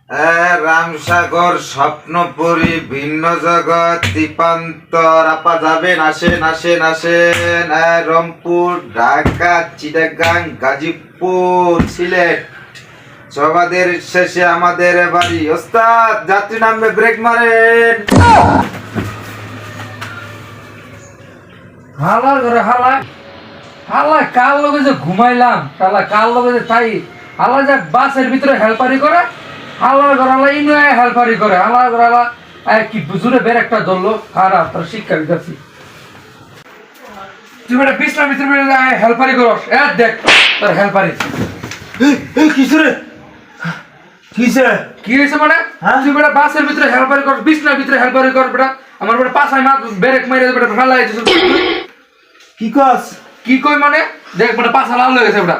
রামসাগর স্বপ্নপুরী ভিন্ন জগৎ দীপান্তর আপা যাবেন, আসেন আসেন আসেন। রংপুর, ঢাকা, চিটাগাং, গাজীপুর, সিলেট সবাদের শেষে আমাদের বাড়ি। ওস্তাদ যাত্রী নামবে, ব্রেক মারেন। হালা করে হালা হালা কার লগে যে ঘুমাইলাম, শালা কার লগে যে তাই হালা যে বাসের ভিতরে হেলপারি করে, হালা করে হালা ইনু হেলপারি করে, হালা করে হালা কি বুঝুরে বের একটা ধরলো খারাপ তার শিক্ষা দিতেছি। তুই বেটা বিছনার ভিতরে হেলপারি করস, দেখ তোর হেলপারি কিসে রে, কিসে কি হয়েছে মানে? তুই বেটা বাসের ভিতরে হেলপারি কর, বিছনার ভিতরে হেলপারি কর বেটা। আমার বেটা পাছায় মা ব্রেক মাইরে বেটা ফেলা হয়েছে। কি কস? কি কই মানে? দেখ বেটা পাছা লাল হয়ে গেছে বেটা।